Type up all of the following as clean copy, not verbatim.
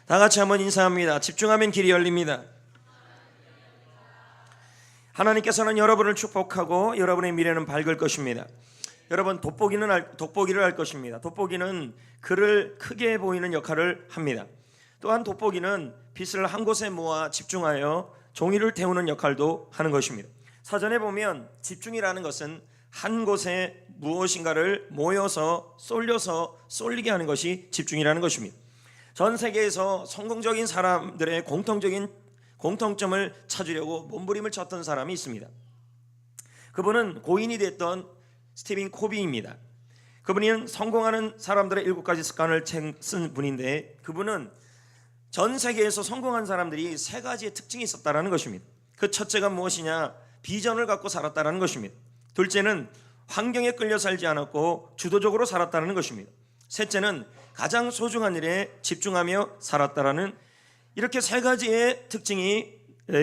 다 같이 한번 인사합니다. 집중하면 길이 열립니다. 하나님께서는 여러분을 축복하고 여러분의 미래는 밝을 것입니다. 여러분, 돋보기를 할 것입니다. 돋보기는 글을 크게 보이는 역할을 합니다. 또한 돋보기는 빛을 한 곳에 모아 집중하여 종이를 태우는 역할도 하는 것입니다. 사전에 보면 집중이라는 것은 한 곳에 무엇인가를 모여서 쏠려서 쏠리게 하는 것이 집중이라는 것입니다. 전 세계에서 성공적인 사람들의 공통점을 찾으려고 몸부림을 쳤던 사람이 있습니다. 그분은 고인이 됐던 스티븐 코비입니다. 그분은 성공하는 사람들의 7가지 습관을 쓴 분인데, 그분은 전 세계에서 성공한 사람들이 3가지의 특징이 있었다는 것입니다. 그 첫째가 무엇이냐? 비전을 갖고 살았다는 것입니다. 둘째는 환경에 끌려 살지 않았고 주도적으로 살았다는 것입니다. 셋째는 가장 소중한 일에 집중하며 살았다라는, 이렇게 3가지의 특징이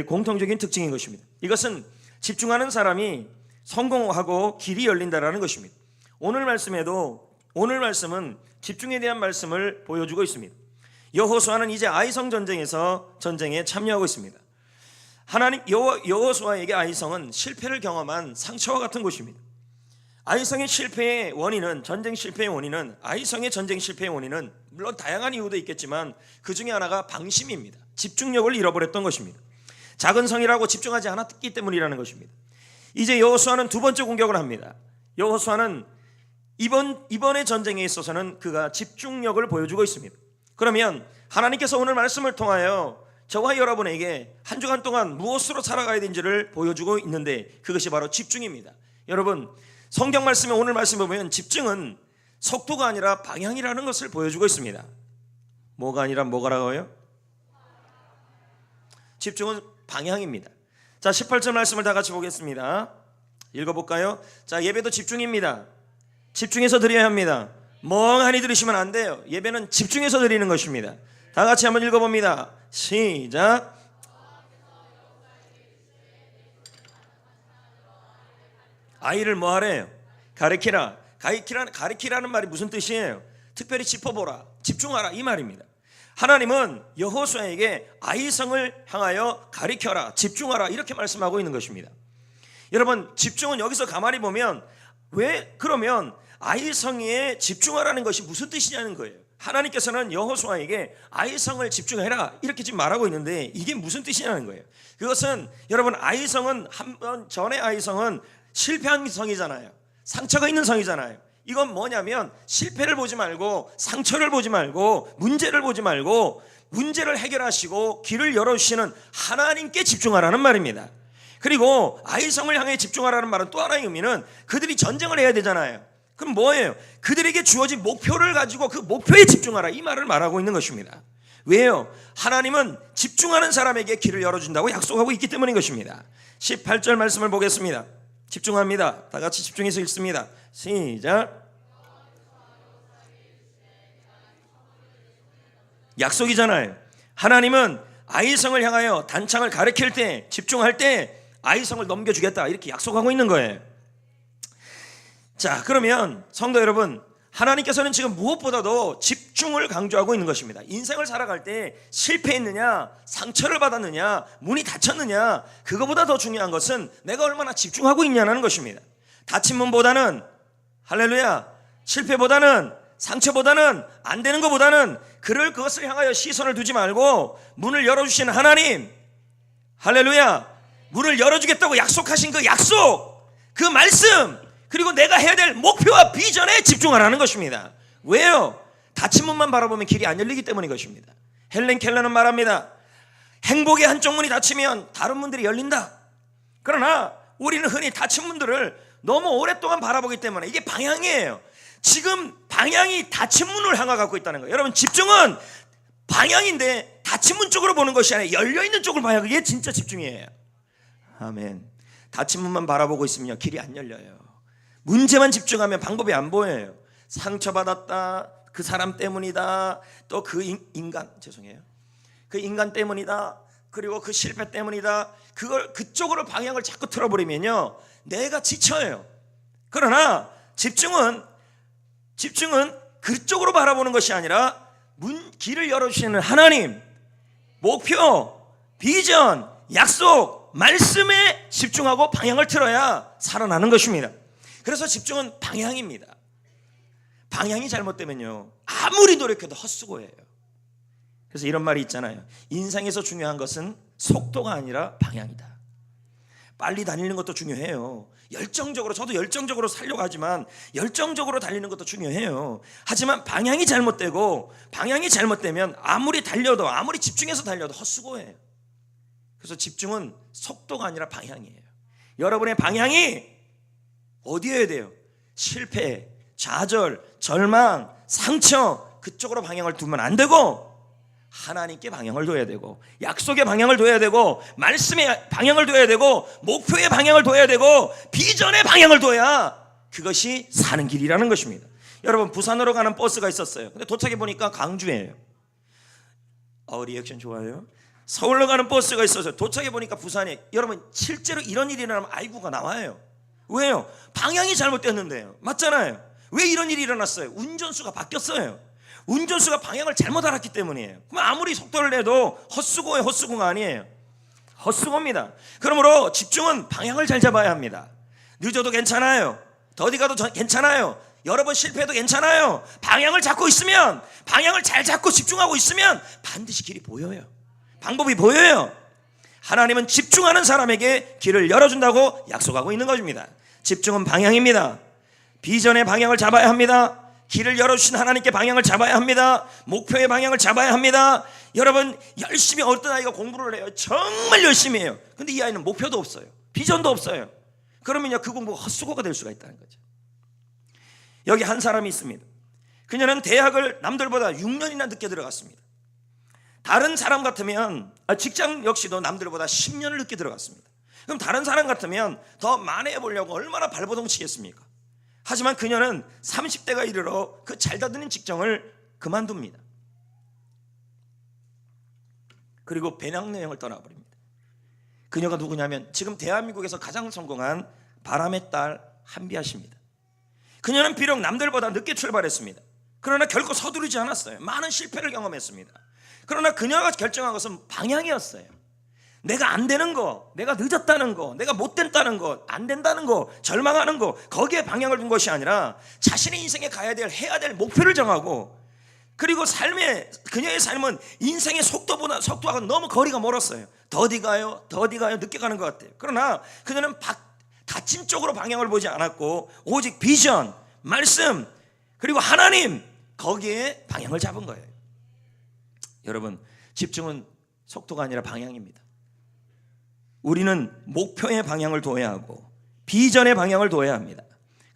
공통적인 특징인 것입니다. 이것은 집중하는 사람이 성공하고 길이 열린다라는 것입니다. 오늘 말씀은 집중에 대한 말씀을 보여주고 있습니다. 여호수아는 이제 아이성 전쟁에 참여하고 있습니다. 하나님 여호수아에게 아이성은 실패를 경험한 상처와 같은 곳입니다. 아이성의 실패의 원인은, 전쟁 실패의 원인은, 아이성의 전쟁 실패의 원인은 물론 다양한 이유도 있겠지만 그 중에 하나가 방심입니다. 집중력을 잃어버렸던 것입니다. 작은 성이라고 집중하지 않았기 때문이라는 것입니다. 이제 여호수아는 2번째 공격을 합니다. 여호수아는 이번의 전쟁에 있어서는 그가 집중력을 보여주고 있습니다. 그러면 하나님께서 오늘 말씀을 통하여 저와 여러분에게 한 주간 동안 무엇으로 살아가야 되는지를 보여주고 있는데, 그것이 바로 집중입니다. 여러분, 성경 말씀에, 오늘 말씀을 보면 집중은 속도가 아니라 방향이라는 것을 보여주고 있습니다. 뭐가 아니라 뭐가라고요? 집중은 방향입니다. 자, 18절 말씀을 다 같이 보겠습니다. 읽어볼까요? 자, 예배도 집중입니다. 집중해서 드려야 합니다. 멍하니 들으시면 안 돼요. 예배는 집중해서 드리는 것입니다. 다 같이 한번 읽어봅니다. 시작. 아이를 뭐 하래요? 가르치라. 가르치라는 말이 무슨 뜻이에요? 특별히 짚어보라, 집중하라, 이 말입니다. 하나님은 여호수아에게 아이성을 향하여 가르쳐라, 집중하라, 이렇게 말씀하고 있는 것입니다. 여러분, 집중은 여기서 가만히 보면 그러면 아이성에 집중하라는 것이 무슨 뜻이냐는 거예요. 하나님께서는 여호수아에게 아이성을 집중해라 이렇게 지금 말하고 있는데, 이게 무슨 뜻이냐는 거예요. 그것은 여러분, 아이성은 한번 전에 아이성은 실패한 성이잖아요. 상처가 있는 성이잖아요. 이건 뭐냐면 실패를 보지 말고, 상처를 보지 말고, 문제를 보지 말고, 문제를 해결하시고 길을 열어주시는 하나님께 집중하라는 말입니다. 그리고 아이성을 향해 집중하라는 말은 또 하나의 의미는 그들이 전쟁을 해야 되잖아요. 그럼 뭐예요? 그들에게 주어진 목표를 가지고 그 목표에 집중하라, 이 말을 말하고 있는 것입니다. 왜요? 하나님은 집중하는 사람에게 길을 열어준다고 약속하고 있기 때문인 것입니다. 18절 말씀을 보겠습니다. 집중합니다. 다 같이 집중해서 읽습니다. 시작. 약속이잖아요. 하나님은 아이성을 향하여 단창을 가리킬 때, 집중할 때 아이성을 넘겨주겠다, 이렇게 약속하고 있는 거예요. 자, 그러면 성도 여러분, 하나님께서는 지금 무엇보다도 집중을 강조하고 있는 것입니다. 인생을 살아갈 때 실패했느냐, 상처를 받았느냐, 문이 닫혔느냐, 그거보다 더 중요한 것은 내가 얼마나 집중하고 있냐는 것입니다. 닫힌 문보다는, 할렐루야, 실패보다는, 상처보다는, 안 되는 것보다는 그것을 향하여 시선을 두지 말고 문을 열어주시는 하나님, 할렐루야, 문을 열어주겠다고 약속하신 그 약속, 그 말씀, 그리고 내가 해야 될 목표와 비전에 집중하라는 것입니다. 왜요? 닫힌 문만 바라보면 길이 안 열리기 때문인 것입니다. 헬렌 켈러는 말합니다. 행복의 한쪽 문이 닫히면 다른 문들이 열린다. 그러나 우리는 흔히 닫힌 문들을 너무 오랫동안 바라보기 때문에, 이게 방향이에요. 지금 방향이 닫힌 문을 향해 갖고 있다는 거예요. 여러분, 집중은 방향인데 닫힌 문 쪽으로 보는 것이 아니라 열려있는 쪽을 봐야 그게 진짜 집중이에요. 아멘. 닫힌 문만 바라보고 있으면 길이 안 열려요. 문제만 집중하면 방법이 안 보여요. 상처받았다, 그 사람 때문이다, 또 그 그 인간 때문이다, 그리고 그 실패 때문이다, 그쪽으로 방향을 자꾸 틀어버리면요, 내가 지쳐요. 그러나 집중은 그쪽으로 바라보는 것이 아니라 길을 열어주시는 하나님, 목표, 비전, 약속, 말씀에 집중하고 방향을 틀어야 살아나는 것입니다. 그래서 집중은 방향입니다. 방향이 잘못되면요, 아무리 노력해도 헛수고예요. 그래서 이런 말이 있잖아요. 인생에서 중요한 것은 속도가 아니라 방향이다. 빨리 달리는 것도 중요해요. 열정적으로, 저도 열정적으로 살려고 하지만 열정적으로 달리는 것도 중요해요. 하지만 방향이 잘못되면 아무리 달려도, 아무리 집중해서 달려도 헛수고해요. 그래서 집중은 속도가 아니라 방향이에요. 여러분의 방향이 어디여야 돼요? 실패, 좌절, 절망, 상처, 그쪽으로 방향을 두면 안 되고 하나님께 방향을 둬야 되고, 약속의 방향을 둬야 되고, 말씀의 방향을 둬야 되고, 목표의 방향을 둬야 되고, 비전의 방향을 둬야 그것이 사는 길이라는 것입니다. 여러분, 부산으로 가는 버스가 있었어요. 근데 도착해 보니까 광주예요. 리액션 좋아요. 서울로 가는 버스가 있어서 도착해 보니까 부산에. 여러분, 실제로 이런 일이 일어나면 아이고가 나와요. 왜요? 방향이 잘못됐는데요. 맞잖아요. 왜 이런 일이 일어났어요? 운전수가 바뀌었어요. 운전수가 방향을 잘못 알았기 때문이에요. 그럼 아무리 속도를 내도 헛수고예요. 헛수고가 아니에요. 헛수고입니다. 그러므로 집중은 방향을 잘 잡아야 합니다. 늦어도 괜찮아요. 더디 가도 괜찮아요. 여러 번 실패해도 괜찮아요. 방향을 잡고 있으면, 방향을 잘 잡고 집중하고 있으면 반드시 길이 보여요. 방법이 보여요. 하나님은 집중하는 사람에게 길을 열어준다고 약속하고 있는 것입니다. 집중은 방향입니다. 비전의 방향을 잡아야 합니다. 길을 열어주신 하나님께 방향을 잡아야 합니다. 목표의 방향을 잡아야 합니다. 여러분, 열심히 어떤 아이가 공부를 해요. 정말 열심히 해요. 근데 이 아이는 목표도 없어요. 비전도 없어요. 그러면요, 그 공부가 헛수고가 될 수가 있다는 거죠. 여기 한 사람이 있습니다. 그녀는 대학을 남들보다 6년이나 늦게 들어갔습니다. 다른 사람 같으면 직장 역시도 남들보다 10년을 늦게 들어갔습니다. 그럼 다른 사람 같으면 더 만회해 보려고 얼마나 발버둥 치겠습니까? 하지만 그녀는 30대가 이르러 그 잘 다니는 직장을 그만둡니다. 그리고 배낭여행을 떠나버립니다. 그녀가 누구냐면 지금 대한민국에서 가장 성공한 바람의 딸 한비아 씨입니다. 그녀는 비록 남들보다 늦게 출발했습니다. 그러나 결코 서두르지 않았어요. 많은 실패를 경험했습니다. 그러나 그녀가 결정한 것은 방향이었어요. 내가 안 되는 거, 내가 늦었다는 거, 내가 못 된다는 거, 안 된다는 거, 절망하는 거, 거기에 방향을 둔 것이 아니라 자신의 인생에 가야 될, 해야 될 목표를 정하고, 그리고 그녀의 삶은 인생의 속도하고 너무 거리가 멀었어요. 더디 가요, 늦게 가는 것 같아요. 그러나 그녀는 닫힌 쪽으로 방향을 보지 않았고 오직 비전, 말씀, 그리고 하나님, 거기에 방향을 잡은 거예요. 여러분, 집중은 속도가 아니라 방향입니다. 우리는 목표의 방향을 둬야 하고 비전의 방향을 둬야 합니다.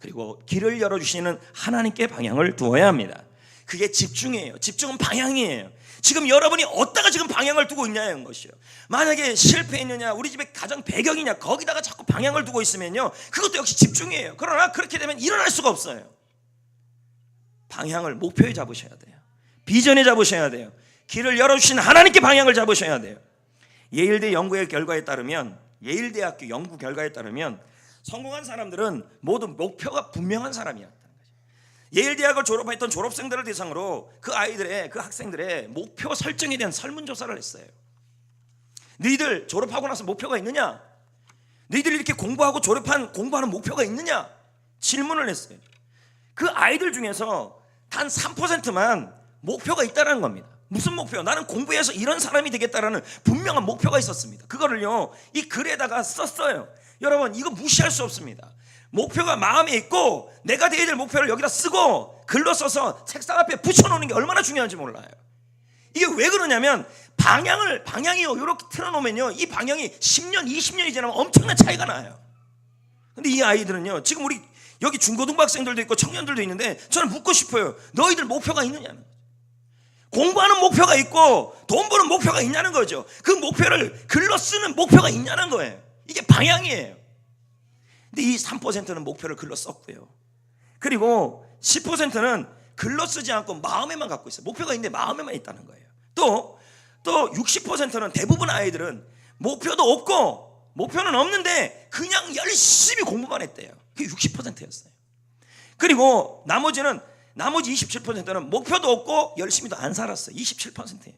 그리고 길을 열어주시는 하나님께 방향을 두어야 합니다. 그게 집중이에요. 집중은 방향이에요. 지금 여러분이 어디다가 지금 방향을 두고 있냐는 것이요. 만약에 실패했느냐, 우리 집의 가정 배경이냐, 거기다가 자꾸 방향을 두고 있으면요, 그것도 역시 집중이에요. 그러나 그렇게 되면 일어날 수가 없어요. 방향을 목표에 잡으셔야 돼요. 비전에 잡으셔야 돼요. 길을 열어주신 하나님께 방향을 잡으셔야 돼요. 예일대 연구의 결과에 따르면, 예일대학교 연구 결과에 따르면 성공한 사람들은 모두 목표가 분명한 사람이었다는 거죠. 예일대학을 졸업했던 졸업생들을 대상으로 그 학생들의 목표 설정에 대한 설문조사를 했어요. 너희들 졸업하고 나서 목표가 있느냐? 너희들이 이렇게 공부하는 목표가 있느냐? 질문을 했어요. 그 아이들 중에서 단 3%만 목표가 있다는 겁니다. 무슨 목표? 나는 공부해서 이런 사람이 되겠다라는 분명한 목표가 있었습니다. 그거를요, 이 글에다가 썼어요. 여러분, 이거 무시할 수 없습니다. 목표가 마음에 있고 내가 되어야 될 목표를 여기다 쓰고 글로 써서 책상 앞에 붙여놓는 게 얼마나 중요한지 몰라요. 이게 왜 그러냐면 방향이요, 이렇게 틀어놓으면요, 이 방향이 10년, 20년이 지나면 엄청난 차이가 나요. 근데 이 아이들은요, 지금 우리 여기 중고등부 학생들도 있고 청년들도 있는데 저는 묻고 싶어요. 너희들 목표가 있느냐는 거죠. 공부하는 목표가 있고 돈 버는 목표가 있냐는 거죠. 그 목표를 글로 쓰는 목표가 있냐는 거예요. 이게 방향이에요. 근데 이 3%는 목표를 글로 썼고요. 그리고 10%는 글로 쓰지 않고 마음에만 갖고 있어요. 목표가 있는데 마음에만 있다는 거예요. 또 60%는 대부분 아이들은 목표도 없고 목표는 없는데 그냥 열심히 공부만 했대요. 그게 60%였어요. 그리고 나머지는 나머지 27%는 목표도 없고 열심히도 안 살았어요. 27%예요.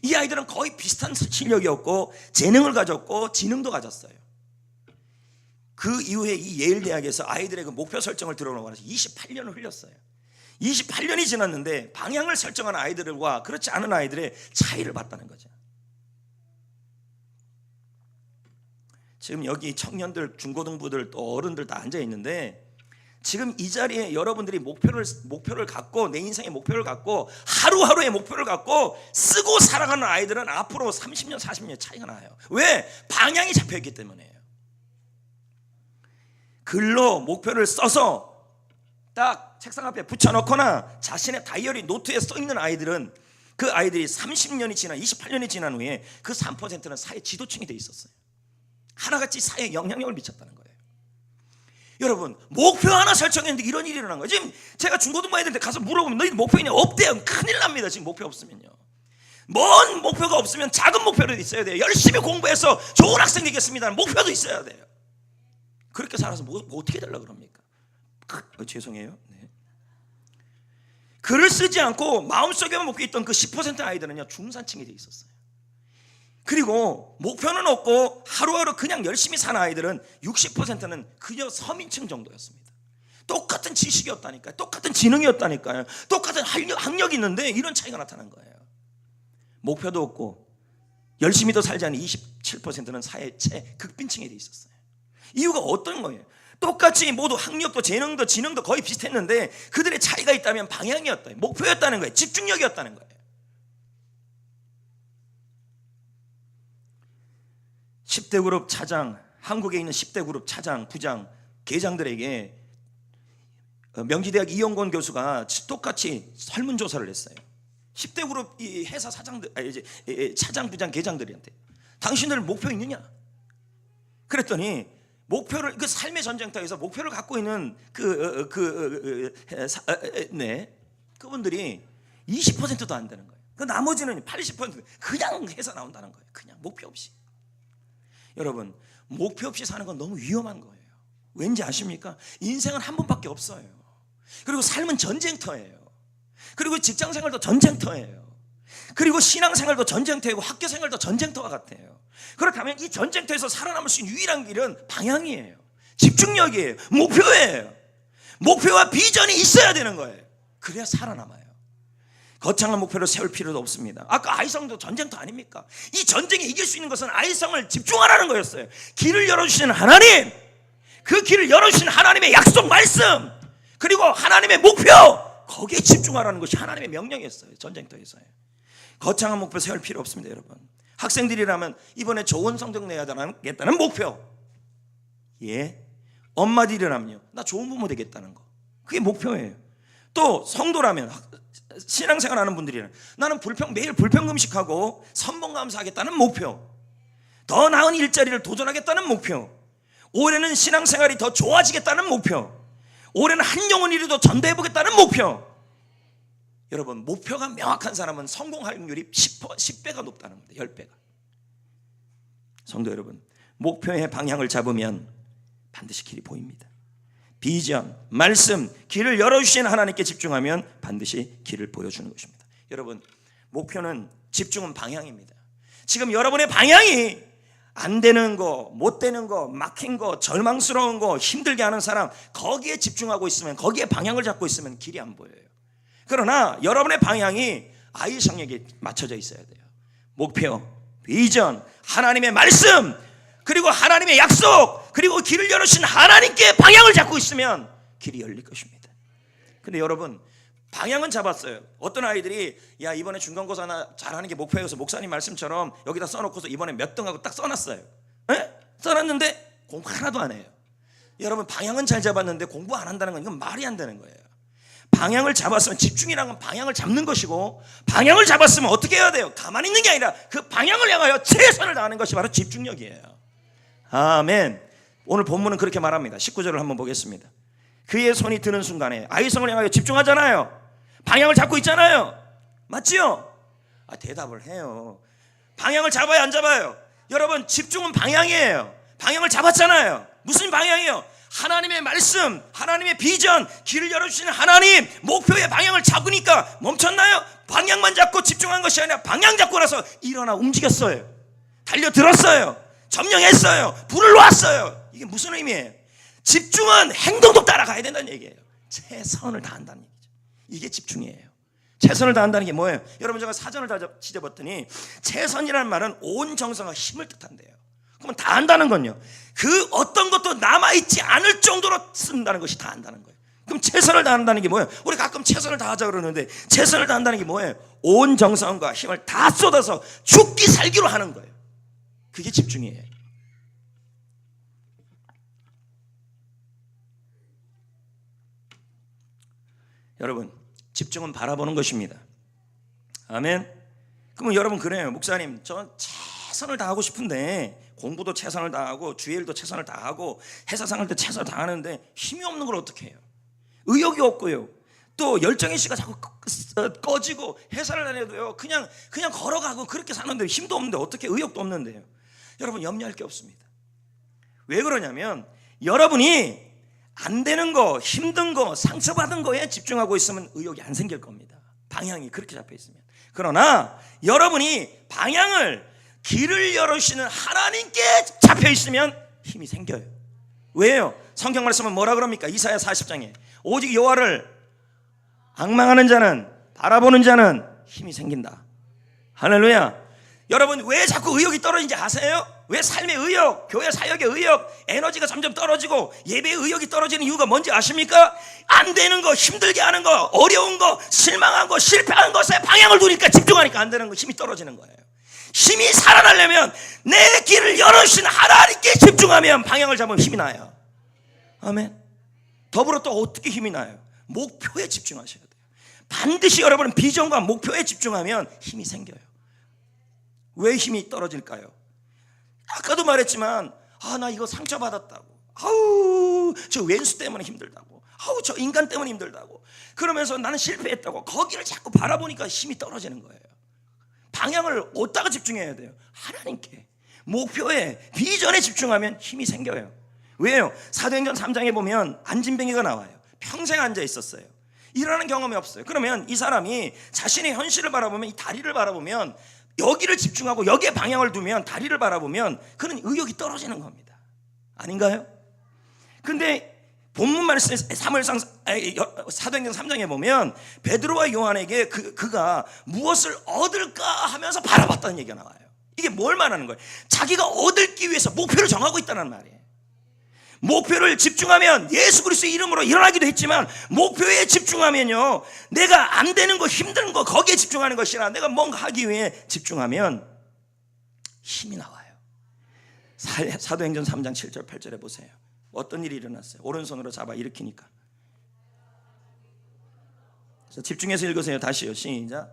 이 아이들은 거의 비슷한 실력이었고 재능을 가졌고 지능도 가졌어요. 그 이후에 이 예일 대학에서 아이들의 그 목표 설정을 들어놓고 나서 28년을 흘렸어요. 28년이 지났는데 방향을 설정한 아이들과 그렇지 않은 아이들의 차이를 봤다는 거죠. 지금 여기 청년들, 중고등부들 또 어른들 다 앉아 있는데 지금 이 자리에 여러분들이 목표를 갖고 내 인생의 목표를 갖고 하루하루의 목표를 갖고 쓰고 살아가는 아이들은 앞으로 30년, 40년 차이가 나요. 왜? 방향이 잡혀있기 때문에요. 글로 목표를 써서 딱 책상 앞에 붙여놓거나 자신의 다이어리 노트에 써있는 아이들은 그 아이들이 30년이 지나 28년이 지난 후에 그 3%는 사회 지도층이 돼 있었어요. 하나같이 사회에 영향력을 미쳤다는 거예요. 여러분, 목표 하나 설정했는데 이런 일이 일어난 거예요. 지금 제가 중고등부 애들한테 가서 물어보면 너희 목표 있냐? 없대요. 큰일 납니다. 지금 목표 없으면요. 먼 목표가 없으면 작은 목표도 있어야 돼요. 열심히 공부해서 좋은 학생 되겠습니다는 목표도 있어야 돼요. 그렇게 살아서 뭐 어떻게 되려고 그럽니까? 죄송해요. 네. 글을 쓰지 않고 마음속에만 먹고 있던 그 10% 아이들은요 중산층이 돼 있었어요. 그리고 목표는 없고 하루하루 그냥 열심히 사는 아이들은 60%는 그저 서민층 정도였습니다. 똑같은 지식이었다니까요. 똑같은 지능이었다니까요. 똑같은 학력이 있는데 이런 차이가 나타난 거예요. 목표도 없고 열심히도 살지 않은 27%는 사회 최극빈층에 돼 있었어요. 이유가 어떤 거예요? 똑같이 모두 학력도 재능도 지능도 거의 비슷했는데 그들의 차이가 있다면 방향이었다, 목표였다는 거예요. 집중력이었다는 거예요. 10대 그룹 차장, 한국에 있는 10대 그룹 차장, 부장, 계장들에게 명지대학 이영권 교수가 똑같이 설문조사를 했어요. 10대 그룹 이 회사 사장들, 이제 차장, 부장, 계장들한테 당신들 목표 있느냐? 그랬더니 목표를, 그 삶의 전쟁터에서 목표를 갖고 있는 그분들이 20%도 안 되는 거예요. 그 나머지는 80% 그냥 해서 나온다는 거예요. 그냥 목표 없이. 여러분, 목표 없이 사는 건 너무 위험한 거예요. 왠지 아십니까? 인생은 한 번밖에 없어요. 그리고 삶은 전쟁터예요. 그리고 직장생활도 전쟁터예요. 그리고 신앙생활도 전쟁터이고 학교생활도 전쟁터와 같아요. 그렇다면 이 전쟁터에서 살아남을 수 있는 유일한 길은 방향이에요. 집중력이에요. 목표예요. 목표와 비전이 있어야 되는 거예요. 그래야 살아남아요. 거창한 목표를 세울 필요도 없습니다. 아까 아이성도 전쟁터 아닙니까? 이 전쟁에 이길 수 있는 것은 아이성을 집중하라는 거였어요. 길을 열어주시는 하나님, 그 길을 열어주시는 하나님의 약속 말씀, 그리고 하나님의 목표, 거기에 집중하라는 것이 하나님의 명령이었어요. 전쟁터에서요. 거창한 목표 세울 필요 없습니다. 여러분, 학생들이라면 이번에 좋은 성적 내야 되겠다는 목표, 엄마들이라면요, 나 좋은 부모 되겠다는 거, 그게 목표예요. 또 성도라면, 신앙생활하는 분들이라면 나는 매일 불평금식하고 선봉감사하겠다는 목표, 더 나은 일자리를 도전하겠다는 목표, 올해는 신앙생활이 더 좋아지겠다는 목표, 올해는 한 영혼이라도 전도해보겠다는 목표. 여러분, 목표가 명확한 사람은 성공 확률이 10배가 높다는 겁니다. 10배가. 성도 여러분, 목표의 방향을 잡으면 반드시 길이 보입니다. 비전, 말씀, 길을 열어주신 하나님께 집중하면 반드시 길을 보여주는 것입니다. 여러분, 목표는, 집중은 방향입니다. 지금 여러분의 방향이 안 되는 거, 못 되는 거, 막힌 거, 절망스러운 거, 힘들게 하는 사람, 거기에 집중하고 있으면, 거기에 방향을 잡고 있으면 길이 안 보여요. 그러나 여러분의 방향이 아이성에게 맞춰져 있어야 돼요. 목표, 비전, 하나님의 말씀, 그리고 하나님의 약속, 그리고 길을 열어주신 하나님께 방향을 잡고 있으면 길이 열릴 것입니다. 근데 여러분, 방향은 잡았어요. 어떤 아이들이 야, 이번에 중간고사 잘하는 게 목표여서 목사님 말씀처럼 여기다 써놓고서 이번에 몇 등 하고 딱 써놨어요. 써놨는데 공부 하나도 안 해요. 여러분, 방향은 잘 잡았는데 공부 안 한다는 건 이건 말이 안 되는 거예요. 방향을 잡았으면, 집중이라는 건 방향을 잡는 것이고, 방향을 잡았으면 어떻게 해야 돼요? 가만히 있는 게 아니라 그 방향을 향하여 최선을 다하는 것이 바로 집중력이에요. 아멘. 오늘 본문은 그렇게 말합니다. 19절을 한번 보겠습니다. 그의 손이 드는 순간에 아이성을 향하여 집중하잖아요. 방향을 잡고 있잖아요. 맞지요? 대답을 해요. 방향을 잡아요, 안 잡아요? 여러분, 집중은 방향이에요. 방향을 잡았잖아요. 무슨 방향이에요? 하나님의 말씀, 하나님의 비전, 길을 열어주시는 하나님, 목표의 방향을 잡으니까 멈췄나요? 방향만 잡고 집중한 것이 아니라 방향 잡고 나서 일어나 움직였어요. 달려들었어요. 점령했어요. 불을 놓았어요. 이게 무슨 의미예요? 집중은 행동도 따라가야 된다는 얘기예요. 최선을 다한다는 얘기죠. 이게 집중이에요. 최선을 다한다는 게 뭐예요? 여러분, 제가 사전을 다 뒤져봤더니 최선이라는 말은 온 정성과 힘을 뜻한대요. 그러면 다한다는 건요, 그 어떤 것도 남아있지 않을 정도로 쓴다는 것이 다한다는 거예요. 그럼 최선을 다한다는 게 뭐예요? 우리 가끔 최선을 다하자 그러는데 최선을 다한다는 게 뭐예요? 온 정성과 힘을 다 쏟아서 죽기 살기로 하는 거예요. 그게 집중이에요. 여러분, 집중은 바라보는 것입니다. 아멘. 그러면 여러분, 그래요. 목사님, 저 최선을 다하고 싶은데 공부도 최선을 다하고 주일도 최선을 다하고 회사 생활 때 최선을 다하는데 힘이 없는 걸 어떻게 해요? 의욕이 없고요, 또 열정의 씨가 자꾸 꺼지고 회사를 다녀도요 그냥 걸어가고 그렇게 사는데 힘도 없는데 어떻게, 의욕도 없는데요. 여러분, 염려할 게 없습니다. 왜 그러냐면 여러분이 안 되는 거, 힘든 거, 상처받은 거에 집중하고 있으면 의욕이 안 생길 겁니다. 방향이 그렇게 잡혀 있으면. 그러나 여러분이 방향을, 길을 열어주시는 하나님께 잡혀 있으면 힘이 생겨요. 왜요? 성경 말씀은 뭐라 그럽니까? 이사야 40장에 오직 여호와를 앙망하는 자는, 바라보는 자는 힘이 생긴다. 할렐루야. 여러분, 왜 자꾸 의욕이 떨어지는지 아세요? 왜 삶의 의욕, 교회 사역의 의욕, 에너지가 점점 떨어지고 예배의 의욕이 떨어지는 이유가 뭔지 아십니까? 안 되는 거, 힘들게 하는 거, 어려운 거, 실망한 거, 실패한 것에 방향을 두니까, 집중하니까 안 되는 거, 힘이 떨어지는 거예요. 힘이 살아나려면 내 길을 열어주신 하나님께 집중하면 방향을 잡으면 힘이 나요. 아멘. 더불어 또 어떻게 힘이 나요? 목표에 집중하셔야 돼요. 반드시 여러분은 비전과 목표에 집중하면 힘이 생겨요. 왜 힘이 떨어질까요? 아까도 말했지만, 나 이거 상처받았다고, 저 왼수 때문에 힘들다고, 저 인간 때문에 힘들다고, 그러면서 나는 실패했다고, 거기를 자꾸 바라보니까 힘이 떨어지는 거예요. 방향을 어디다가 집중해야 돼요? 하나님께, 목표에, 비전에 집중하면 힘이 생겨요. 왜요? 사도행전 3장에 보면 안진뱅이가 나와요. 평생 앉아 있었어요. 일어나는 경험이 없어요. 그러면 이 사람이 자신의 현실을 바라보면, 이 다리를 바라보면, 여기를 집중하고 여기에 방향을 두면, 다리를 바라보면 그는 의욕이 떨어지는 겁니다. 아닌가요? 근데 본문 말씀 사도행전 3장에 보면 베드로와 요한에게 그가 무엇을 얻을까 하면서 바라봤다는 얘기가 나와요. 이게 뭘 말하는 거예요? 자기가 얻기 위해서 목표를 정하고 있다는 말이에요. 목표를 집중하면 예수 그리스도의 이름으로 일어나기도 했지만, 목표에 집중하면요, 내가 안 되는 거, 힘든 거, 거기에 집중하는 것이라 내가 뭔가 하기 위해 집중하면 힘이 나와요. 사도행전 3장 7절 8절에 보세요. 어떤 일이 일어났어요? 오른손으로 잡아 일으키니까. 그래서 집중해서 읽으세요. 다시요. 시작.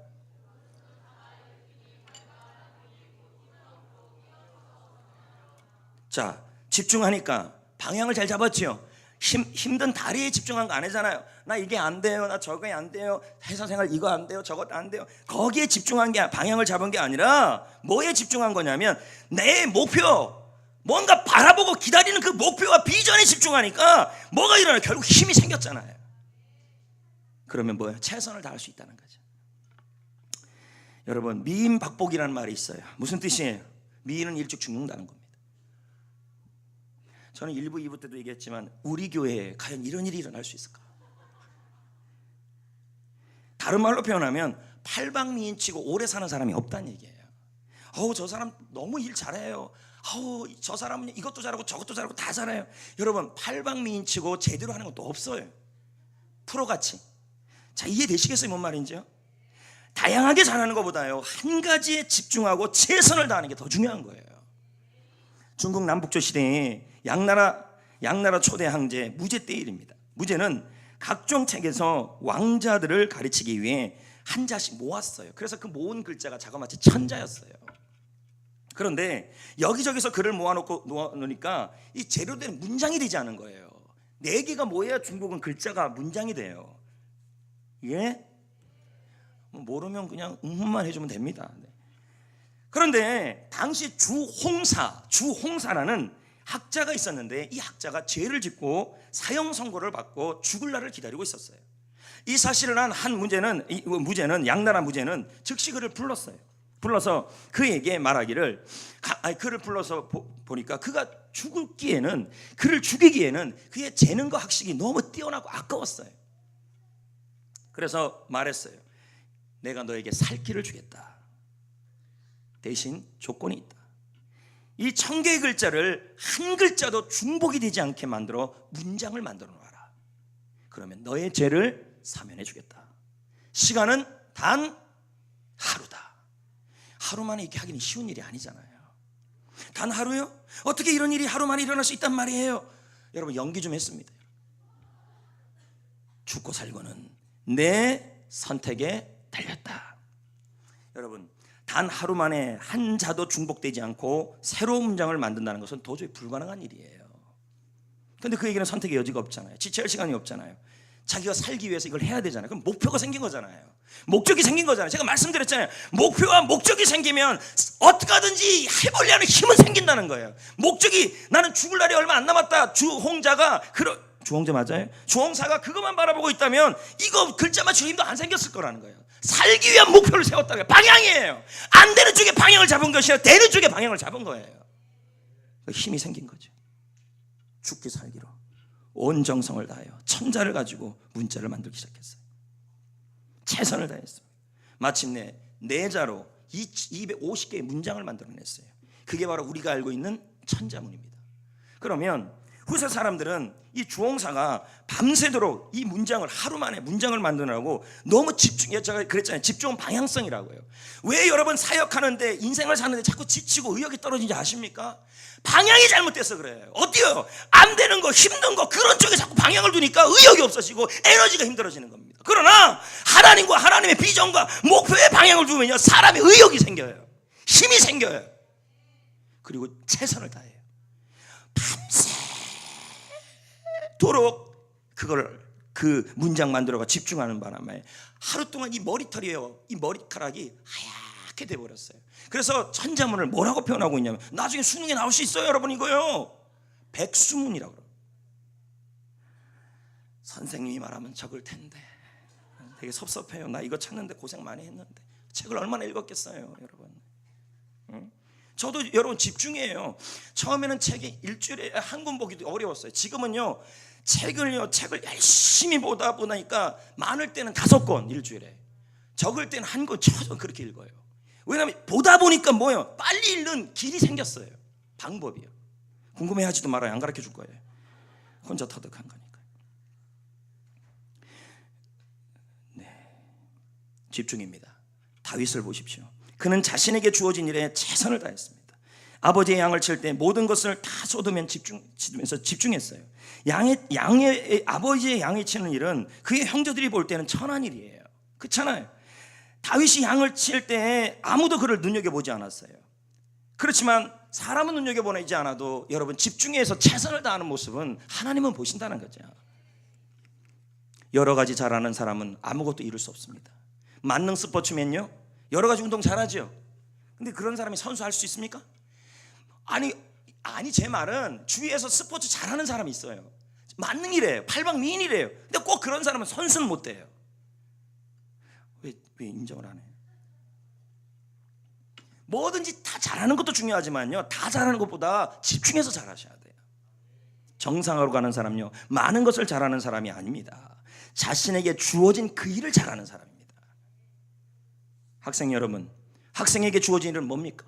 자, 집중하니까 방향을 잘 잡았지요. 힘든 다리에 집중한 거 아니잖아요. 나 이게 안 돼요, 나 저거 안 돼요, 회사 생활 이거 안 돼요, 저거 안 돼요. 거기에 집중한 게, 방향을 잡은 게 아니라 뭐에 집중한 거냐면 내 목표, 뭔가 바라보고 기다리는 그 목표와 비전에 집중하니까 뭐가 일어나요? 결국 힘이 생겼잖아요. 그러면 뭐예요? 최선을 다할 수 있다는 거죠. 여러분, 미인박복이라는 말이 있어요. 무슨 뜻이에요? 미인은 일찍 죽는다는 겁니다. 저는 1부, 2부 때도 얘기했지만 우리 교회에 과연 이런 일이 일어날 수 있을까? 다른 말로 표현하면 팔방미인치고 오래 사는 사람이 없다는 얘기예요. 저 사람 너무 일 잘해요. 저 사람은 이것도 잘하고 저것도 잘하고 다 잘해요. 여러분, 팔방미인치고 제대로 하는 것도 없어요. 프로같이. 자, 이해되시겠어요? 뭔 말인지요? 다양하게 잘하는 것보다요, 한 가지에 집중하고 최선을 다하는 게 더 중요한 거예요. 중국 남북조 시대에 양나라 초대 황제 무제 때 일입니다. 무제는 각종 책에서 왕자들을 가르치기 위해 한 자씩 모았어요. 그래서 그 모은 글자가 자그마치 1000자였어요. 그런데 여기저기서 글을 놓으니까 이 재료된 문장이 되지 않은 거예요. 4개가 모여야 중국은 글자가 문장이 돼요. 예? 모르면 그냥 응원만 해주면 됩니다. 그런데 당시 주홍사라는 학자가 있었는데 이 학자가 죄를 짓고 사형 선고를 받고 죽을 날을 기다리고 있었어요. 이 사실을 한 무죄는 양나라 무죄는 즉시 그를 불러서 그에게 말하기를, 그를 불러서 보니까 그가 그를 죽이기에는 그의 재능과 학식이 너무 뛰어나고 아까웠어요. 그래서 말했어요. 내가 너에게 살 길을 주겠다. 대신 조건이 있다. 이 1000개의 글자를 한 글자도 중복이 되지 않게 만들어 문장을 만들어 놓아라. 그러면 너의 죄를 사면해 주겠다. 시간은 단 하루다. 하루 만에 이렇게 하기는 쉬운 일이 아니잖아요. 단 하루요? 어떻게 이런 일이 하루 만에 일어날 수 있단 말이에요? 여러분, 연기 좀 했습니다. 죽고 살고는 내 선택에 달렸다. 여러분, 단 하루 만에 한 자도 중복되지 않고 새로운 문장을 만든다는 것은 도저히 불가능한 일이에요. 그런데 그에게는 선택의 여지가 없잖아요. 지체할 시간이 없잖아요. 자기가 살기 위해서 이걸 해야 되잖아요. 그럼 목표가 생긴 거잖아요. 목적이 생긴 거잖아요. 제가 말씀드렸잖아요. 목표와 목적이 생기면 어떻게 하든지 해보려는 힘은 생긴다는 거예요. 목적이, 나는 죽을 날이 얼마 안 남았다. 주홍자가 주홍자 맞아요? 주홍사가 그것만 바라보고 있다면 이거 글자 맞출 힘도 안 생겼을 거라는 거예요. 살기 위한 목표를 세웠다는 거예요. 방향이에요. 안 되는 쪽에 방향을 잡은 것이 아니라 되는 쪽에 방향을 잡은 거예요. 힘이 생긴 거죠. 죽기 살기로 온 정성을 다하여 천자를 가지고 문자를 만들기 시작했어요. 최선을 다했어요. 마침내 내자로 250개의 문장을 만들어냈어요. 그게 바로 우리가 알고 있는 천자문입니다. 그러면 후세 사람들은 이 주홍사가 밤새도록 이 문장을, 하루 만에 문장을 만드느라고 너무 제가 그랬잖아요. 집중은 방향성이라고요. 왜 여러분 사역하는데, 인생을 사는데 자꾸 지치고 의욕이 떨어지는지 아십니까? 방향이 잘못돼서 그래요. 어때요? 안 되는 거, 힘든 거, 그런 쪽에 자꾸 방향을 두니까 의욕이 없어지고 에너지가 힘들어지는 겁니다. 그러나 하나님과 하나님의 비전과 목표에 방향을 두면요, 사람이 의욕이 생겨요. 힘이 생겨요. 그리고 최선을 다해요. 밤새도록 그 문장 만들어가 집중하는 바람에 하루 동안 이 머리카락이 하얗게 돼버렸어요. 그래서 천자문을 뭐라고 표현하고 있냐면, 나중에 수능에 나올 수 있어요, 여러분. 이거요, 백수문이라고 그래요. 선생님이 말하면 적을 텐데 되게 섭섭해요. 나 이거 찾는데 고생 많이 했는데 책을 얼마나 읽었겠어요, 여러분. 저도 여러분 집중해요. 처음에는 책이 일주일에 한 권 보기도 어려웠어요. 지금은요, 책을 열심히 보다 보니까 많을 때는 5권 일주일에, 적을 때는 한 권 그렇게 읽어요. 왜냐하면 보다 보니까 뭐예요? 빨리 읽는 길이 생겼어요. 방법이요. 궁금해하지도 말아요. 안 가르쳐 줄 거예요. 혼자 터득한 거니까. 네, 집중입니다. 다윗을 보십시오. 그는 자신에게 주어진 일에 최선을 다했습니다. 아버지의 양을 칠 때 모든 것을 다 쏟으면서 집중했어요. 아버지의 양을 치는 일은 그의 형제들이 볼 때는 천한 일이에요. 그렇잖아요. 다윗이 양을 칠 때 아무도 그를 눈여겨보지 않았어요. 그렇지만 사람은 눈여겨보지 않아도 여러분, 집중해서 최선을 다하는 모습은 하나님은 보신다는 거죠. 여러 가지 잘하는 사람은 아무것도 이룰 수 없습니다. 만능 스포츠맨요, 여러 가지 운동 잘하죠. 근데 그런 사람이 선수할 수 있습니까? 아니, 제 말은 주위에서 스포츠 잘하는 사람이 있어요. 만능이래요. 팔방미인이래요. 근데 꼭 그런 사람은 선수는 못 돼요. 왜 인정을 안 해요? 뭐든지 다 잘하는 것도 중요하지만요, 다 잘하는 것보다 집중해서 잘하셔야 돼요. 정상으로 가는 사람요, 많은 것을 잘하는 사람이 아닙니다. 자신에게 주어진 그 일을 잘하는 사람입니다. 학생 여러분, 학생에게 주어진 일은 뭡니까?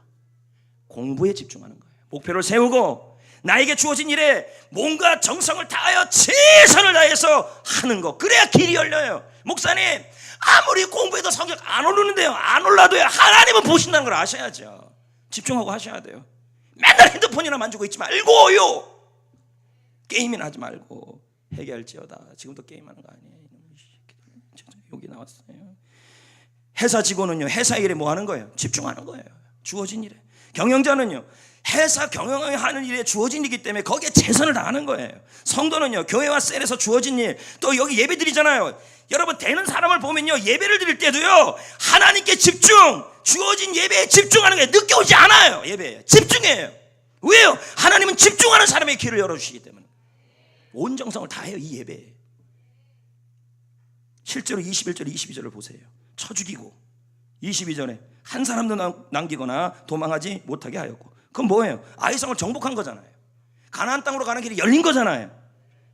공부에 집중하는 거예요. 목표를 세우고 나에게 주어진 일에 뭔가 정성을 다하여 최선을 다해서 하는 거, 그래야 길이 열려요. 목사님, 아무리 공부해도 성적 안 오르는데요, 안 올라도요, 하나님은 보신다는 걸 아셔야죠. 집중하고 하셔야 돼요. 맨날 핸드폰이나 만지고 있지 말고요, 게임이나 하지 말고 회개할지어다. 지금도 게임하는 거 아니에요? 여기 나왔어요. 회사 직원은요, 회사 일에 뭐 하는 거예요? 집중하는 거예요. 주어진 일에. 경영자는요, 회사 경영하는 일에 주어진 일이기 때문에 거기에 최선을 다하는 거예요. 성도는요, 교회와 셀에서 주어진 일, 또 여기 예배 드리잖아요. 여러분, 되는 사람을 보면요, 예배를 드릴 때도요, 하나님께 집중, 주어진 예배에 집중하는 게 늦게 오지 않아요. 예배에 집중해요. 왜요? 하나님은 집중하는 사람에게 길을 열어주시기 때문에. 온 정성을 다해요, 이 예배에. 실제로 21절 22절을 보세요. 쳐 죽이고 22절에 한 사람도 남기거나 도망하지 못하게 하였고. 그건 뭐예요? 아이성을 정복한 거잖아요. 가나안 땅으로 가는 길이 열린 거잖아요.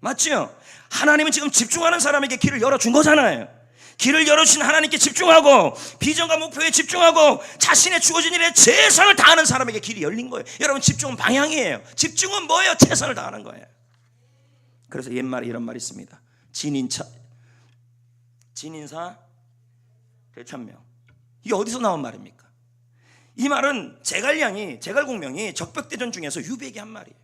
맞죠? 하나님은 지금 집중하는 사람에게 길을 열어준 거잖아요. 길을 열어주신 하나님께 집중하고 비전과 목표에 집중하고 자신의 주어진 일에 최선을 다하는 사람에게 길이 열린 거예요. 여러분, 집중은 방향이에요. 집중은 뭐예요? 최선을 다하는 거예요. 그래서 옛말에 이런 말이 있습니다. 진인사 대천명. 이게 어디서 나온 말입니까? 이 말은 제갈공명이 적벽대전 중에서 유비에게 한 말이에요.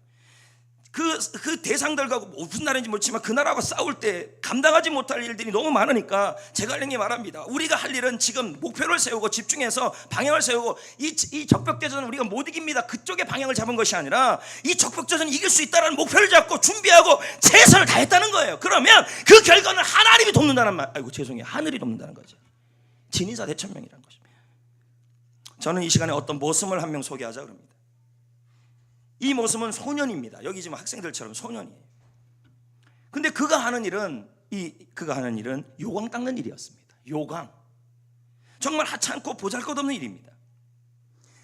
그 대상들과 무슨 나라인지 모르지만 그 나라하고 싸울 때 감당하지 못할 일들이 너무 많으니까 제갈량이 말합니다. 우리가 할 일은 지금 목표를 세우고 집중해서 방향을 세우고 이 적벽대전은 우리가 못 이깁니다. 그쪽의 방향을 잡은 것이 아니라 이 적벽대전을 이길 수 있다는 목표를 잡고 준비하고 최선을 다했다는 거예요. 그러면 그 결과는 하나님이 돕는다는 말. 하늘이 돕는다는 거죠. 진인사 대천명이라는 것입니다. 저는 이 시간에 어떤 모습을 한 명 소개하자 그럽니다. 이 모습은 소년입니다. 여기 지금 학생들처럼 소년이에요. 근데 그가 하는 일은 요강 닦는 일이었습니다. 요강. 정말 하찮고 보잘것없는 일입니다.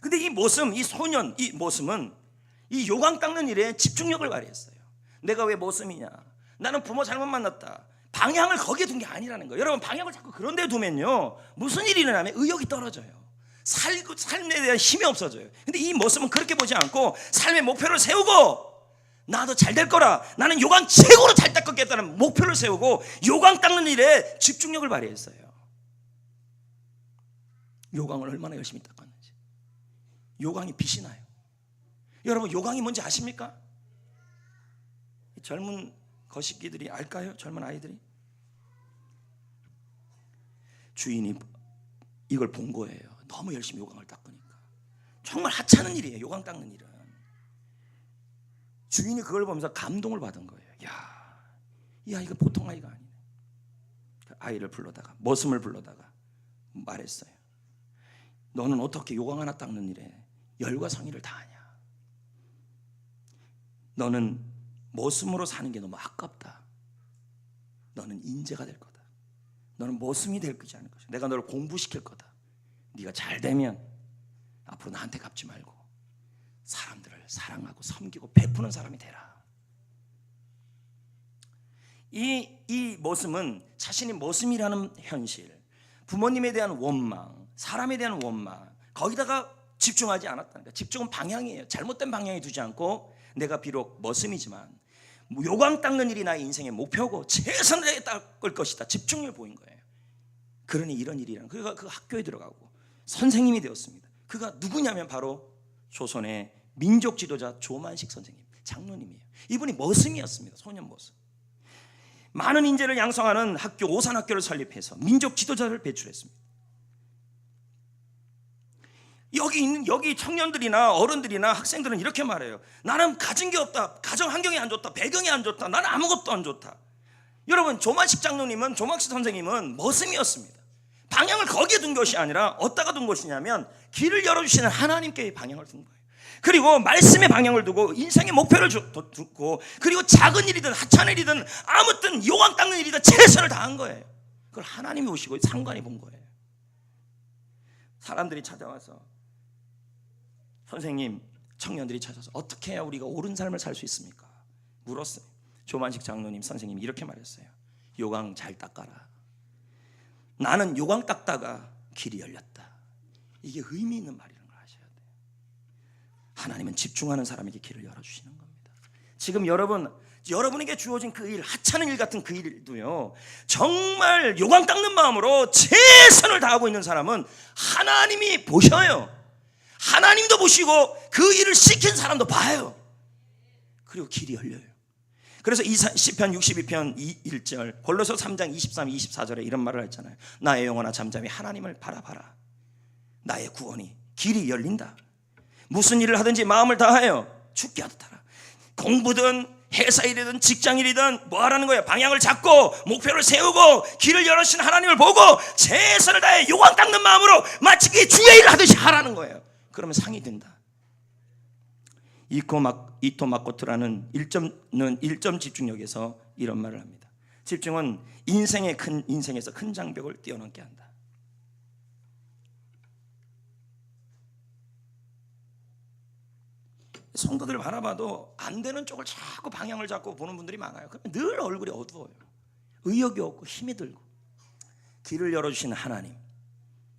근데 이 모습은 이 요강 닦는 일에 집중력을 발휘했어요. 내가 왜 모습이냐? 나는 부모 잘못 만났다. 방향을 거기에 둔 게 아니라는 거예요. 여러분, 방향을 자꾸 그런 데 두면요, 무슨 일이 일어나면 의욕이 떨어져요. 삶에 대한 힘이 없어져요. 근데 이 모습은 그렇게 보지 않고 삶의 목표를 세우고 나도 잘 될 거라, 나는 요강 최고로 잘 닦겠다는 목표를 세우고 요강 닦는 일에 집중력을 발휘했어요. 요강을 얼마나 열심히 닦았는지. 요강이 빛이 나요. 여러분, 요강이 뭔지 아십니까? 젊은 거시기들이 알까요? 젊은 아이들이? 주인이 이걸 본 거예요. 너무 열심히 요강을 닦으니까. 정말 하찮은 일이에요, 요강 닦는 일은. 주인이 그걸 보면서 감동을 받은 거예요. 이 아이가 보통 아이가 아니네. 아이를 불러다가, 머슴을 불러다가 말했어요. 너는 어떻게 요강 하나 닦는 일에 열과 성의를 다하냐? 너는 머슴으로 사는 게 너무 아깝다. 너는 인재가 될 거다. 너는 머슴이 될 거지 않을 것이야. 내가 너를 공부시킬 거다. 네가 잘 되면 앞으로 나한테 갚지 말고 사람들을 사랑하고 섬기고 베푸는 사람이 되라. 이 머슴은 자신이 머슴이라는 현실, 부모님에 대한 원망, 사람에 대한 원망, 거기다가 집중하지 않았다는 거예요. 집중은 방향이에요. 잘못된 방향에 두지 않고 내가 비록 머슴이지만 요강 닦는 일이 나의 인생의 목표고 최선을 다해 닦을 것이다. 집중력을 보인 거예요. 그러니 이런 일이라는, 그가 그 학교에 들어가고 선생님이 되었습니다. 그가 누구냐면 바로 조선의 민족 지도자 조만식 선생님, 장로님이에요. 이분이 머슴이었습니다. 소년 머슴. 많은 인재를 양성하는 학교, 오산학교를 설립해서 민족 지도자를 배출했습니다. 여기 청년들이나 어른들이나 학생들은 이렇게 말해요. 나는 가진 게 없다. 가정 환경이 안 좋다. 배경이 안 좋다. 나는 아무것도 안 좋다. 여러분, 조만식 선생님은 머슴이었습니다. 방향을 거기에 둔 것이 아니라 어디다가 둔 것이냐면 길을 열어주시는 하나님께 방향을 둔 거예요. 그리고 말씀의 방향을 두고 인생의 목표를 두고, 그리고 작은 일이든 하찮은 일이든 아무튼 요강 닦는 일이든 최선을 다한 거예요. 그걸 하나님이 오시고 상관이 본 거예요. 사람들이 찾아와서, 선생님, 청년들이 찾아서 어떻게 해야 우리가 옳은 삶을 살 수 있습니까? 물었어요. 조만식 장로님 선생님이 이렇게 말했어요. 요강 잘 닦아라. 나는 요강 닦다가 길이 열렸다. 이게 의미 있는 말이라는 걸 아셔야 돼요. 하나님은 집중하는 사람에게 길을 열어주시는 겁니다. 지금 여러분에게 주어진 그 일, 하찮은 일 같은 그 일도요, 정말 요강 닦는 마음으로 최선을 다하고 있는 사람은 하나님이 보셔요. 하나님도 보시고 그 일을 시킨 사람도 봐요. 그리고 길이 열려요. 그래서 시편 62편 1절, 골로새 3장 23, 24절에 이런 말을 했잖아요. 나의 영혼아 잠잠히 하나님을 바라봐라. 나의 구원이 길이 열린다. 무슨 일을 하든지 마음을 다하여 죽게 하듯 하라. 공부든 회사일이든 직장일이든 뭐 하라는 거예요? 방향을 잡고 목표를 세우고 길을 열어주신 하나님을 보고 최선을 다해 요강 닦는 마음으로 마치 그게 주의 일을 하듯이 하라는 거예요. 그러면 상이 된다. 이토 마코토라는 1점 집중력에서 이런 말을 합니다. 집중은 인생에서 큰 장벽을 뛰어넘게 한다. 성도들 바라봐도 안 되는 쪽을 자꾸 방향을 잡고 보는 분들이 많아요. 그러면 늘 얼굴이 어두워요. 의욕이 없고 힘이 들고. 길을 열어주시는 하나님,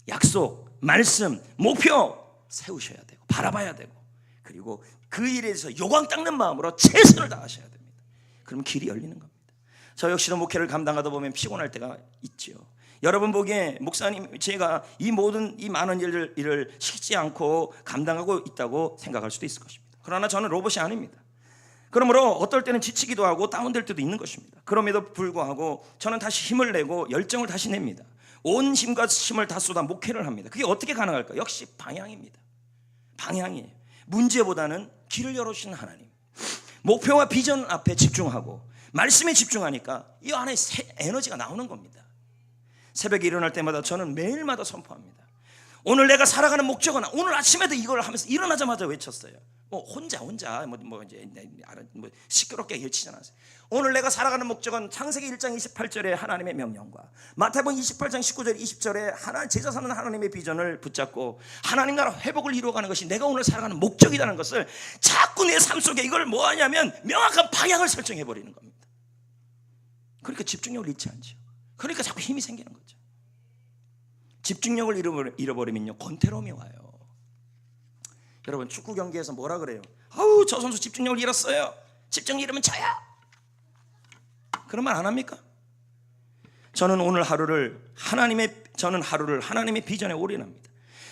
약속, 말씀, 목표 세우셔야 되고 바라봐야 되고, 그리고 그 일에 대해서 요광 닦는 마음으로 최선을 다하셔야 됩니다. 그러면 길이 열리는 겁니다. 저 역시도 목회를 감당하다 보면 피곤할 때가 있죠. 여러분 보기에 목사님 제가 이 많은 일을 쉬지 않고 감당하고 있다고 생각할 수도 있을 것입니다. 그러나 저는 로봇이 아닙니다. 그러므로 어떨 때는 지치기도 하고 다운될 때도 있는 것입니다. 그럼에도 불구하고 저는 다시 힘을 내고 열정을 다시 냅니다. 온 힘과 힘을 다 쏟아 목회를 합니다. 그게 어떻게 가능할까? 역시 방향입니다. 방향이에요. 문제보다는 길을 열어주시는 하나님, 목표와 비전 앞에 집중하고 말씀에 집중하니까 이 안에 에너지가 나오는 겁니다. 새벽에 일어날 때마다 저는 매일마다 선포합니다. 오늘 내가 살아가는 목적은, 오늘 아침에도 이걸 하면서 일어나자마자 외쳤어요. 혼자 이제 시끄럽게 외치지 않았어요. 오늘 내가 살아가는 목적은 창세기 1장 28절에 하나님의 명령과 마태복음 28장 19절 20절에 하나님 제자 삼는 하나님의 비전을 붙잡고 하나님 나라 회복을 이루어가는 것이 내가 오늘 살아가는 목적이라는 것을 자꾸 내 삶 속에 이걸 뭐 하냐면 명확한 방향을 설정해 버리는 겁니다. 그러니까 집중력을 잃지 않죠. 그러니까 자꾸 힘이 생기는 거죠. 집중력을 잃어버리면요 권태로움이 와요. 여러분 축구 경기에서 뭐라 그래요? 아우 저 선수 집중력을 잃었어요. 집중 잃으면 져야. 그런 말 안 합니까? 저는 하루를 하나님의 비전에 올인합니다.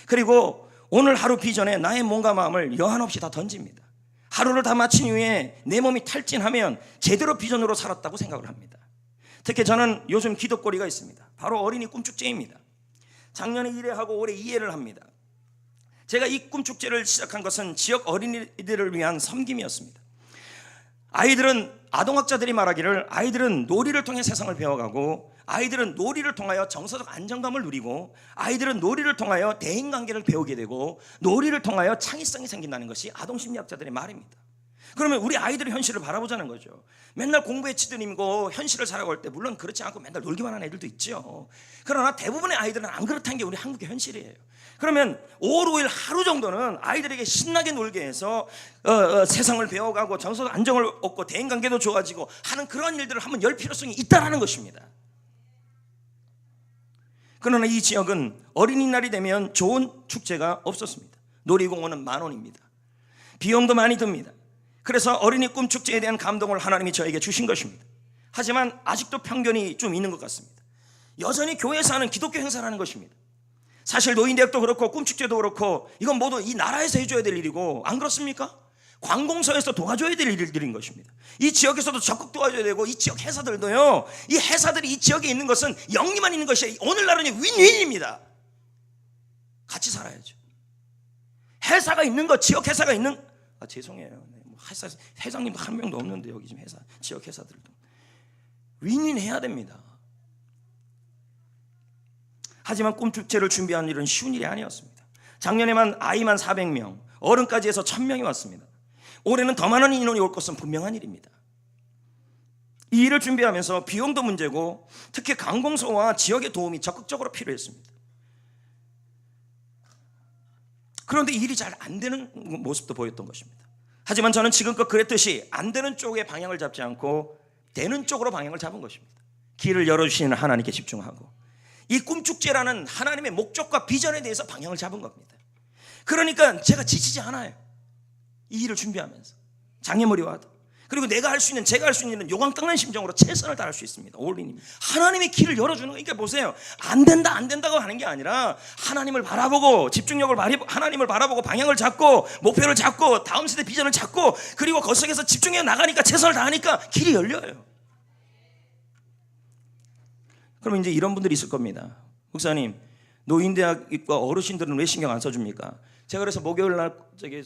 그리고 오늘 하루 비전에 나의 몸과 마음을 여한 없이 다 던집니다. 하루를 다 마친 이후에 내 몸이 탈진하면 제대로 비전으로 살았다고 생각을 합니다. 특히 저는 요즘 기도거리가 있습니다. 바로 어린이 꿈축제입니다. 작년에 1회하고 올해 2회를 합니다. 제가 이 꿈축제를 시작한 것은 지역 어린이들을 위한 섬김이었습니다. 아동학자들이 말하기를 아이들은 놀이를 통해 세상을 배워가고, 아이들은 놀이를 통하여 정서적 안정감을 누리고, 아이들은 놀이를 통하여 대인관계를 배우게 되고, 놀이를 통하여 창의성이 생긴다는 것이 아동심리학자들의 말입니다. 그러면 우리 아이들의 현실을 바라보자는 거죠. 맨날 공부에 치드리고 현실을 살아갈 때 물론 그렇지 않고 맨날 놀기만 하는 애들도 있죠. 그러나 대부분의 아이들은 안 그렇다는 게 우리 한국의 현실이에요. 그러면 5월 5일 하루 정도는 아이들에게 신나게 놀게 해서 세상을 배워가고 정서적 안정을 얻고 대인관계도 좋아지고 하는 그런 일들을 한번 열 필요성이 있다는 것입니다. 그러나 이 지역은 어린이날이 되면 좋은 축제가 없었습니다. 놀이공원은 10,000원입니다. 비용도 많이 듭니다. 그래서 어린이 꿈축제에 대한 감동을 하나님이 저에게 주신 것입니다. 하지만 아직도 편견이 좀 있는 것 같습니다. 여전히 교회에서 하는 기독교 행사라는 것입니다. 사실 노인대학도 그렇고 꿈축제도 그렇고 이건 모두 이 나라에서 해줘야 될 일이고, 안 그렇습니까? 관공서에서 도와줘야 될 일들인 것입니다. 이 지역에서도 적극 도와줘야 되고, 이 지역 회사들도요, 이 회사들이 이 지역에 있는 것은 영리만 있는 것이 오늘날은 윈윈입니다. 같이 살아야죠. 회사가 있는 것, 지역 회사가 있는, 죄송해요. 회사 회장님도 한 명도 없는데 여기 지금 회사 지역 회사들도 윈윈해야 됩니다. 하지만 꿈축제를 준비하는 일은 쉬운 일이 아니었습니다. 작년에만 아이만 400명, 어른까지 해서 1,000명이 왔습니다. 올해는 더 많은 인원이 올 것은 분명한 일입니다. 이 일을 준비하면서 비용도 문제고, 특히 관공서와 지역의 도움이 적극적으로 필요했습니다. 그런데 이 일이 잘 안 되는 모습도 보였던 것입니다. 하지만 저는 지금껏 그랬듯이 안 되는 쪽에 방향을 잡지 않고 되는 쪽으로 방향을 잡은 것입니다. 길을 열어주시는 하나님께 집중하고 이 꿈축제라는 하나님의 목적과 비전에 대해서 방향을 잡은 겁니다. 그러니까 제가 지치지 않아요. 이 일을 준비하면서 장애물이 와도, 그리고 제가 할 수 있는 일은 요강 닦는 심정으로 최선을 다할 수 있습니다. 올인입니다. 하나님의 길을 열어주는 거. 그러니까 보세요, 안 된다고 하는 게 아니라 하나님을 바라보고 하나님을 바라보고 방향을 잡고 목표를 잡고 다음 세대 비전을 잡고, 그리고 그 속에서 집중해 나가니까, 최선을 다하니까 길이 열려요. 그럼 이제 이런 분들이 있을 겁니다. 목사님, 노인대학과 어르신들은 왜 신경 안 써줍니까? 제가 그래서 목요일 날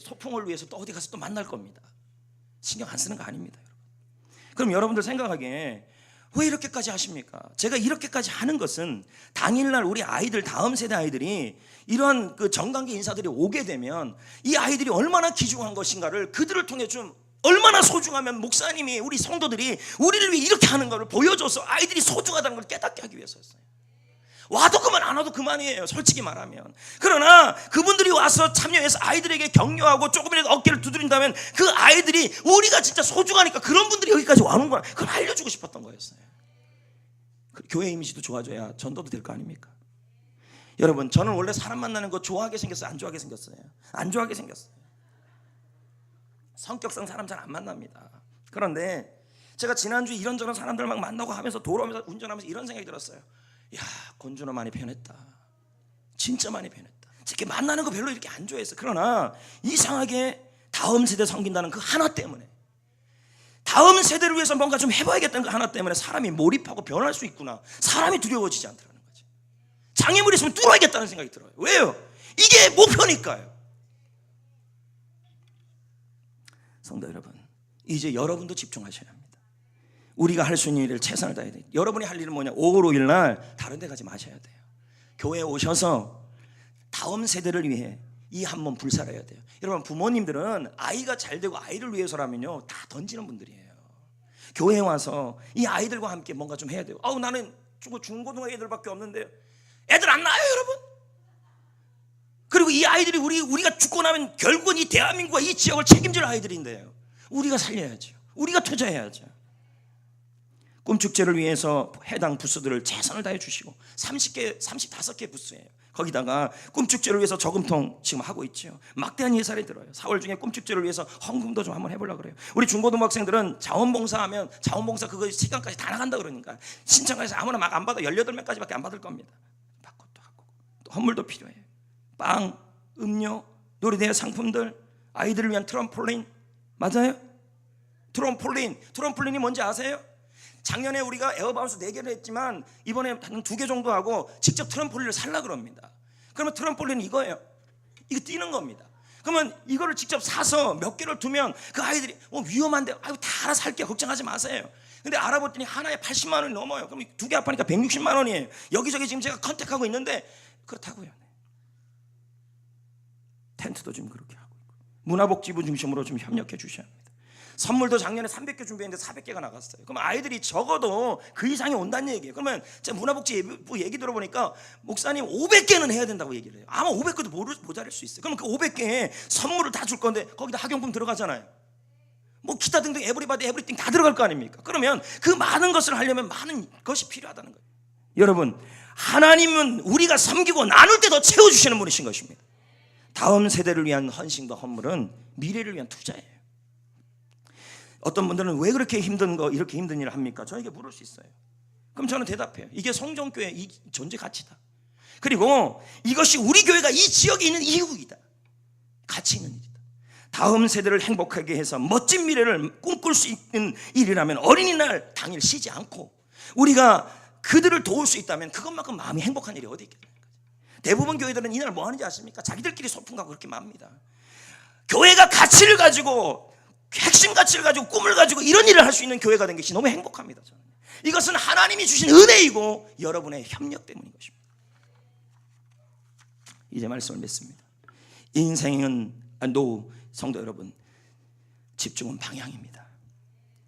소풍을 위해서 또 어디 가서 또 만날 겁니다. 신경 안 쓰는 거 아닙니다. 그럼 여러분들 생각하기에 왜 이렇게까지 하십니까? 제가 이렇게까지 하는 것은 당일날 우리 아이들, 다음 세대 아이들이 이러한 그 정관계 인사들이 오게 되면 이 아이들이 얼마나 귀중한 것인가를 그들을 통해 좀 얼마나 소중하면 목사님이 우리 성도들이 우리를 위해 이렇게 하는 것을 보여줘서 아이들이 소중하다는 걸 깨닫게 하기 위해서였어요. 와도 그만 안 와도 그만이에요, 솔직히 말하면. 그러나 그분들이 와서 참여해서 아이들에게 격려하고 조금이라도 어깨를 두드린다면 그 아이들이 우리가 진짜 소중하니까 그런 분들이 여기까지 와는구나, 그걸 알려주고 싶었던 거였어요. 교회 이미지도 좋아져야 전도도 될 거 아닙니까? 여러분, 저는 원래 사람 만나는 거 좋아하게 생겼어요, 안 좋아하게 생겼어요? 안 좋아하게 생겼어요. 성격상 사람 잘 안 만납니다. 그런데 제가 지난주에 이런저런 사람들 막 만나고 하면서 돌아오면서 운전하면서 이런 생각이 들었어요. 야, 권준호 많이 변했다. 진짜 많이 변했다. 이렇게 만나는 거 별로 이렇게 안 좋아했어. 그러나 이상하게 다음 세대 섬긴다는 그 하나 때문에, 다음 세대를 위해서 뭔가 좀 해봐야겠다는 그 하나 때문에 사람이 몰입하고 변할 수 있구나. 사람이 두려워지지 않더라는 거지. 장애물이 있으면 뚫어야겠다는 생각이 들어요. 왜요? 이게 목표니까요. 성도 여러분, 이제 여러분도 집중하셔야 합니다. 우리가 할 수 있는 일을 최선을 다해야 돼요. 여러분이 할 일은 뭐냐? 5월 5일 날 다른 데 가지 마셔야 돼요. 교회에 오셔서 다음 세대를 위해 이 한 몸 불살아야 돼요. 여러분, 부모님들은 아이가 잘 되고 아이를 위해서라면요 다 던지는 분들이에요. 교회에 와서 이 아이들과 함께 뭔가 좀 해야 돼요. 나는 중고등학교 애들밖에 없는데 애들 안 나와요, 여러분. 그리고 이 아이들이 우리가 죽고 나면 결국은 이 대한민국과 이 지역을 책임질 아이들인데요. 우리가 살려야죠. 우리가 투자해야죠. 꿈축제를 위해서 해당 부스들을 최선을 다해 주시고 35개 부스예요. 거기다가 꿈축제를 위해서 저금통 지금 하고 있죠. 막대한 예산이 들어요. 4월 중에 꿈축제를 위해서 헌금도 좀 한번 해보려고 그래요. 우리 중고등학생들은 자원봉사하면 자원봉사 그거 시간까지 다 나간다 그러니까 신청해서 아무나 막 안 받아. 18명까지밖에 안 받을 겁니다. 받고 또 하고 또 선물도 필요해요. 빵, 음료, 놀이대회 상품들, 아이들을 위한 트럼폴린. 맞아요? 트럼폴린이 뭔지 아세요? 작년에 우리가 에어바운스 4개를 했지만 이번에 한 2개 정도 하고 직접 트럼폴린을 살라 그럽니다. 그러면 트럼폴린은 이거예요. 이거 뛰는 겁니다. 그러면 이거를 직접 사서 몇 개를 두면 그 아이들이 위험한데 다 알아서 할게요, 걱정하지 마세요. 근데 알아봤더니 하나에 80만 원이 넘어요. 그럼 2개 합하니까 160만 원이에요. 여기저기 지금 제가 컨택하고 있는데 그렇다고요. 텐트도 좀 그렇게 하고 있고 문화복지부 중심으로 좀 협력해 주셔야 합니다. 선물도 작년에 300개 준비했는데 400개가 나갔어요. 그럼 아이들이 적어도 그 이상이 온다는 얘기예요. 그러면 제가 문화복지부 얘기 들어보니까 목사님 500개는 해야 된다고 얘기를 해요. 아마 500개도 모자랄 수 있어요. 그러면 그 500개에 선물을 다 줄 건데 거기다 학용품 들어가잖아요. 뭐 기타 등등 에브리바디 에브리띵 다 들어갈 거 아닙니까? 그러면 그 많은 것을 하려면 많은 것이 필요하다는 거예요. 여러분, 하나님은 우리가 섬기고 나눌 때 더 채워주시는 분이신 것입니다. 다음 세대를 위한 헌신과 헌물은 미래를 위한 투자예요. 어떤 분들은 왜 그렇게 이렇게 힘든 일을 합니까? 저에게 물을 수 있어요. 그럼 저는 대답해요. 이게 성전교회의 이 존재 가치다. 그리고 이것이 우리 교회가 이 지역에 있는 이유이다. 가치 있는 일이다. 다음 세대를 행복하게 해서 멋진 미래를 꿈꿀 수 있는 일이라면 어린이날 당일 쉬지 않고 우리가 그들을 도울 수 있다면 그것만큼 마음이 행복한 일이 어디 있겠습니까? 대부분 교회들은 이날 뭐 하는지 아십니까? 자기들끼리 소풍 가고 그렇게 맙니다. 교회가 가치를 가지고 핵심 가치를 가지고 꿈을 가지고 이런 일을 할 수 있는 교회가 된 것이 너무 행복합니다. 저는. 이것은 하나님이 주신 은혜이고 여러분의 협력 때문인 것입니다. 이제 말씀을 맺습니다. 인생은 성도 여러분, 집중은 방향입니다.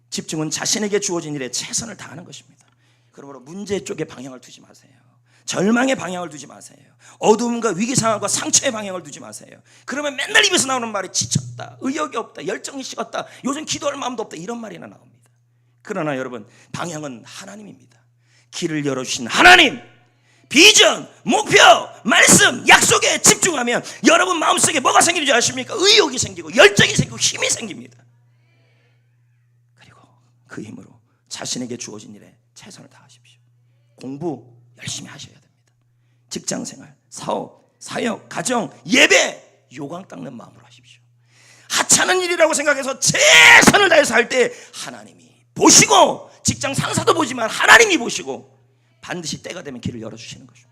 집중은 자신에게 주어진 일에 최선을 다하는 것입니다. 그러므로 문제 쪽에 방향을 두지 마세요. 절망의 방향을 두지 마세요. 어두움과 위기 상황과 상처의 방향을 두지 마세요. 그러면 맨날 입에서 나오는 말이 지쳤다, 의욕이 없다, 열정이 식었다, 요즘 기도할 마음도 없다, 이런 말이나 나옵니다. 그러나 여러분, 방향은 하나님입니다. 길을 열어주신 하나님, 비전, 목표, 말씀, 약속에 집중하면 여러분 마음속에 뭐가 생기는지 아십니까? 의욕이 생기고 열정이 생기고 힘이 생깁니다. 그리고 그 힘으로 자신에게 주어진 일에 최선을 다하십시오. 공부 열심히 하셔야 됩니다. 직장생활, 사업, 사역, 가정, 예배 요강 닦는 마음으로 하십시오. 하찮은 일이라고 생각해서 최선을 다해서 할 때 하나님이 보시고, 직장 상사도 보지만 하나님이 보시고 반드시 때가 되면 길을 열어주시는 것입니다.